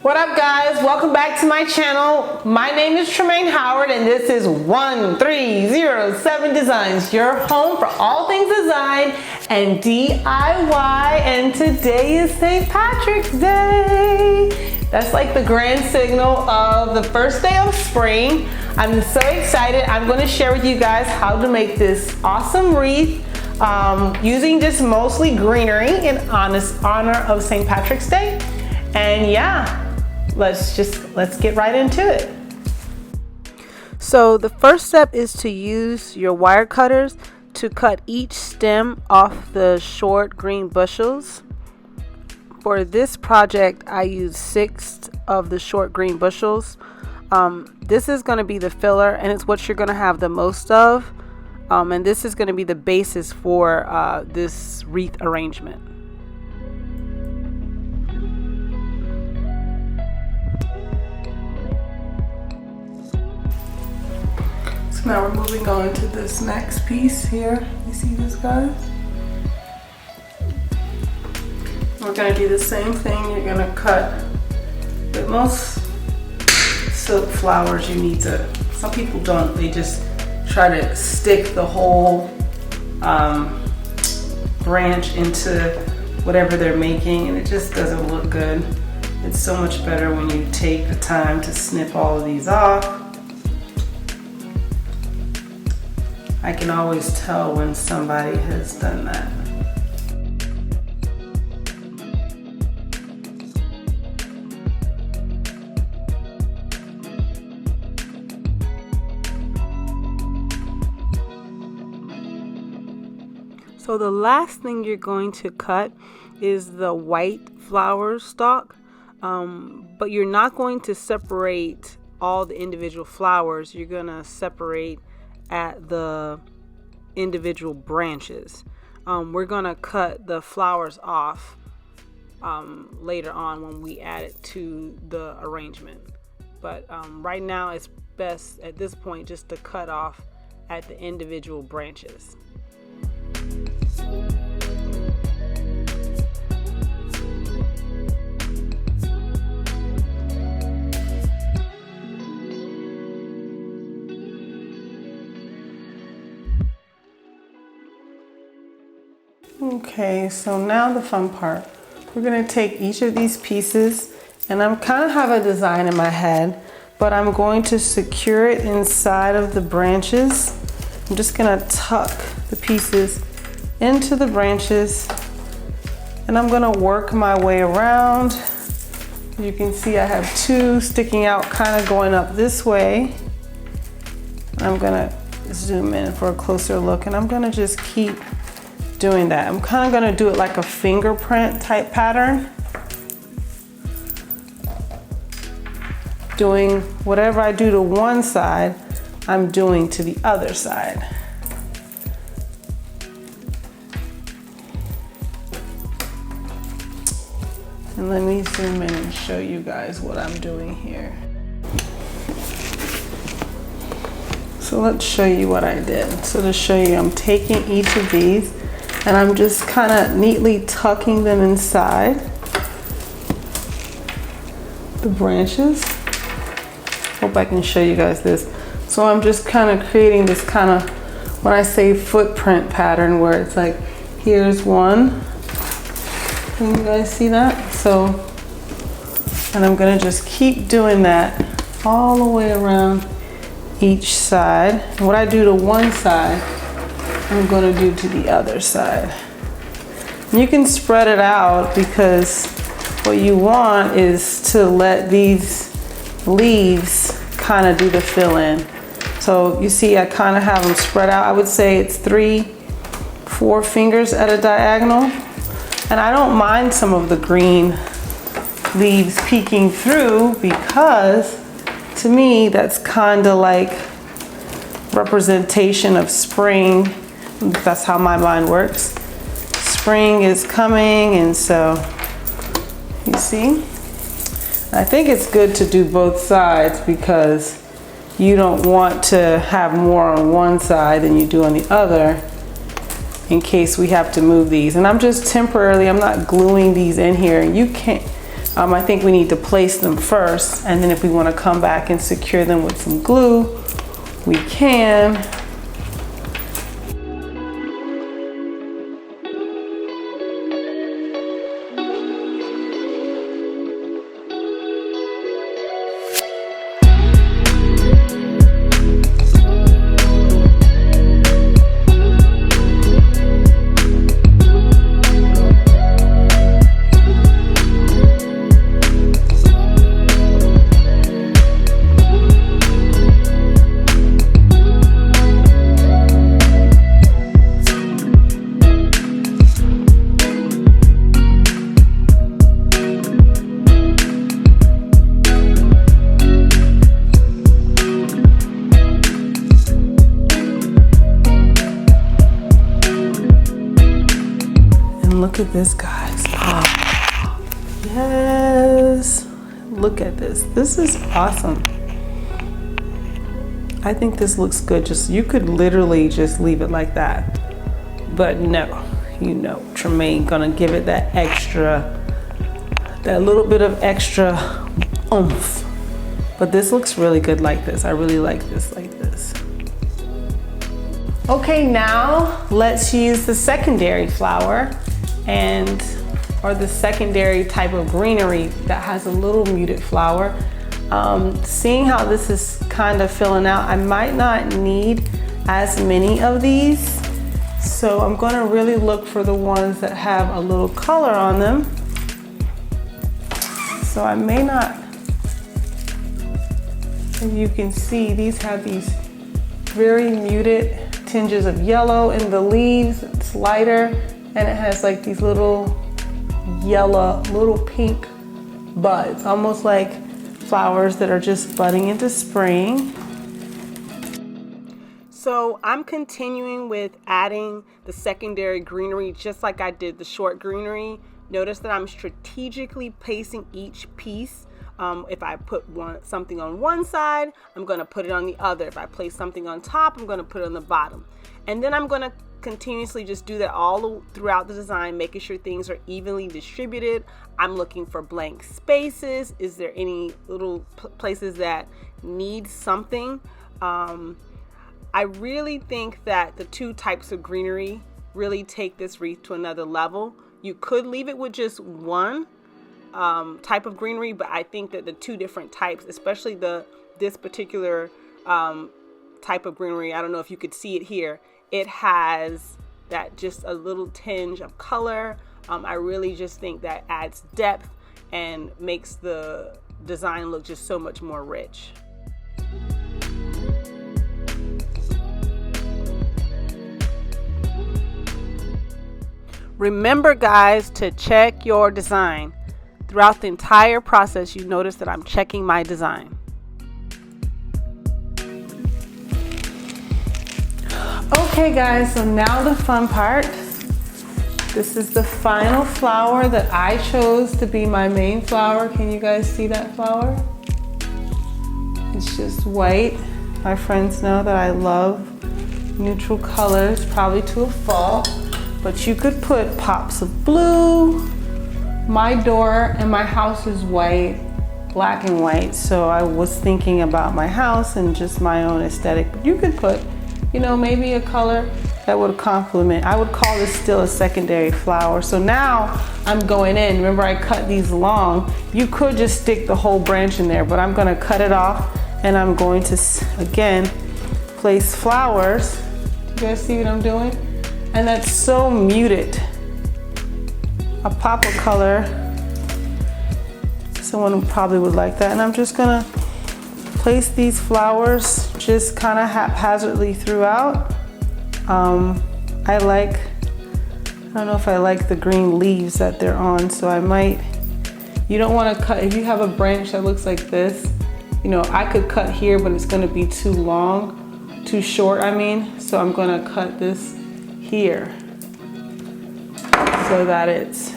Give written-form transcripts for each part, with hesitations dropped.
What up guys, welcome back to my channel. My name is Tremaine Howard and this is 1307 Designs, your home for all things design and DIY. And today is St. Patrick's Day. That's like the grand signal of the first day of spring. I'm so excited. I'm going to share with you guys how to make this awesome wreath using just mostly greenery in honor of St. Patrick's Day. And yeah, let's get right into it. So the first step is to use your wire cutters to cut each stem off the short green bushels. For this project, I used 6 of the short green bushels. This is going to be the filler, and it's what you're going to have the most of. And this is going to be the basis for this wreath arrangement. So now we're moving on to this next piece here. You see this, guys? We're going to do the same thing. You're going to cut the most silk flowers you need to. Some people don't. They just try to stick the whole branch into whatever they're making, and it just doesn't look good. It's so much better when you take the time to snip all of these off. I can always tell when somebody has done that. So the last thing you're going to cut is the white flower stalk, but you're not going to separate all the individual flowers. You're going to separate at the individual branches. We're gonna cut the flowers off later on when we add it to the arrangement, but right now it's best at this point just to cut off at the individual branches. Okay, so now the fun part. We're gonna take each of these pieces, and I'm kind of have a design in my head, but I'm going to secure it inside of the branches. I'm just gonna tuck the pieces into the branches, and I'm gonna work my way around. You can see I have 2 sticking out, kind of going up this way. I'm gonna zoom in for a closer look, and I'm gonna just keep doing that. I'm kind of going to do it like a fingerprint type pattern. Doing whatever I do to one side, I'm doing to the other side. And let me zoom in and show you guys what I'm doing here. So let's show you what I did. So to show you, I'm taking each of these and I'm just kind of neatly tucking them inside the branches. Hope I can show you guys this. So I'm just kind of creating this kind of, when I say footprint pattern, where it's like, here's one. Can you guys see that? So, and I'm gonna just keep doing that all the way around each side. And what I do to one side, I'm going to do to the other side. You can spread it out because what you want is to let these leaves kind of do the fill in. So you see I kind of have them spread out. I would say it's 3-4 fingers at a diagonal. And I don't mind some of the green leaves peeking through because to me that's kind of like representation of spring. That's how my mind works. Spring is coming, and so you see, I think it's good to do both sides because you don't want to have more on one side than you do on the other in case we have to move these. And I'm just temporarily, I'm not gluing these in here. You can't, I think we need to place them first, and then if we want to come back and secure them with some glue, we can. Look at this, guys. Oh, yes. Look at this. This is awesome. I think this looks good. Just, you could literally just leave it like that. But no, you know, Tremaine gonna give it that extra, that little bit of extra oomph. But this looks really good like this. I really like this like this. Okay, now let's use the secondary flower or the secondary type of greenery that has a little muted flower. Seeing how this is kind of filling out, I might not need as many of these. So I'm gonna really look for the ones that have a little color on them. So I may not, as you can see, these have these very muted tinges of yellow in the leaves. It's lighter. And it has like these little yellow, little pink buds, almost like flowers that are just budding into spring. So I'm continuing with adding the secondary greenery just like I did the short greenery. Notice that I'm strategically placing each piece. If I put something on one side, I'm going to put it on the other. If I place something on top, I'm going to put it on the bottom. And then I'm going to continuously just do that all throughout the design, making sure things are evenly distributed. I'm looking for blank spaces. Is there any little places that need something? I really think that the two types of greenery really take this wreath to another level. You could leave it with just one type of greenery, but I think that the two different types, especially this particular type of greenery, I don't know if you could see it here, it has that just a little tinge of color. I really just think that adds depth and makes the design look just so much more rich. Remember, guys, to check your design. Throughout the entire process, you notice that I'm checking my design. Okay guys, so now the fun part. This is the final flower that I chose to be my main flower. Can you guys see that flower? It's just white. My friends know that I love neutral colors, probably to a fault, but you could put pops of blue. My door and my house is white, black and white, so I was thinking about my house and just my own aesthetic. But you could put, you know, maybe a color that would complement. I would call this still a secondary flower. So now I'm going in. Remember, I cut these long. You could just stick the whole branch in there, but I'm gonna cut it off and I'm going to, again, place flowers. Do you guys see what I'm doing? And that's so muted. A pop of color. Someone probably would like that. And I'm just gonna place these flowers just kind of haphazardly throughout. I don't know if I like the green leaves that they're on, so I might, you don't want to cut, if you have a branch that looks like this, you know, I could cut here, but it's going to be too long, too short, I mean, so I'm going to cut this here so that it's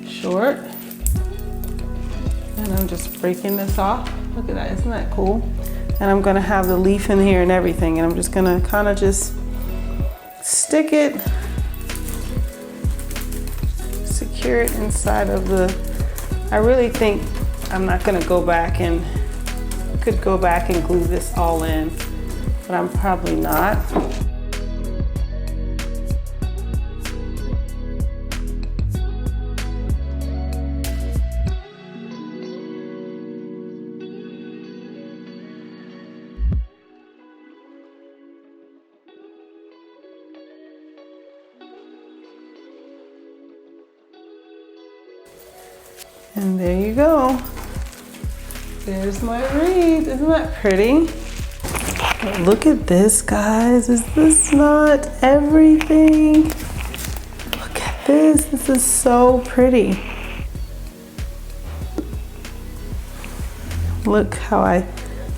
short. And I'm just breaking this off. Look at that, isn't that cool? And I'm gonna have the leaf in here and everything, and I'm just gonna kind of just stick it, secure it inside of the I really think I'm not gonna go back and, could go back and glue this all in, but I'm probably not. And there you go. There's my wreath. Isn't that pretty? But look at this, guys. Is this not everything? Look at this. This is so pretty. Look how I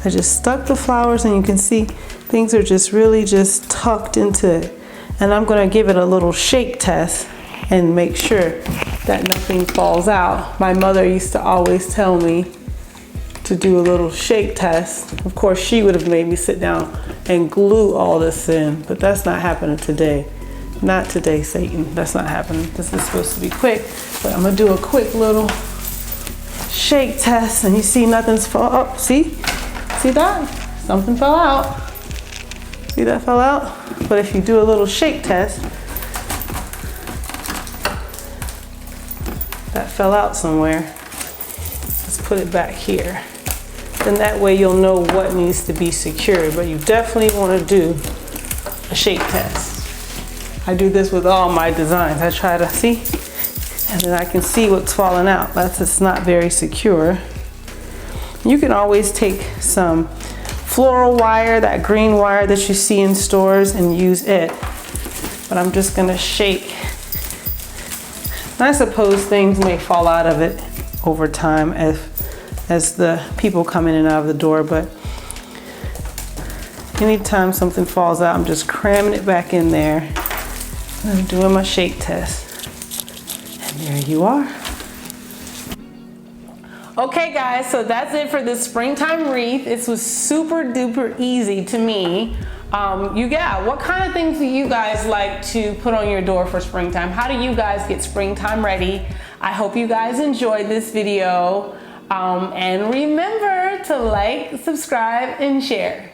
just stuck the flowers, and you can see things are just really just tucked into it. And I'm gonna give it a little shake test and make sure that nothing falls out. My mother used to always tell me to do a little shake test. Of course, she would have made me sit down and glue all this in, but that's not happening today. Not today, Satan. That's not happening. This is supposed to be quick, but I'm gonna do a quick little shake test, and you see nothing's fall up. See that? Something fell out. See that fell out? But if you do a little shake test, that fell out somewhere. Let's put it back here. Then that way you'll know what needs to be secured, but you definitely want to do a shake test. I do this with all my designs. I try to see, and then I can see what's falling out. It's not very secure. You can always take some floral wire, that green wire that you see in stores, and use it. But I'm just gonna shake. And I suppose things may fall out of it over time as the people come in and out of the door, but anytime something falls out, I'm just cramming it back in there. And I'm doing my shake test. And there you are. Okay guys, so that's it for this springtime wreath. It was super duper easy to me. What kind of things do you guys like to put on your door for springtime? How do you guys get springtime ready? I hope you guys enjoyed this video. And remember to like, subscribe, and share.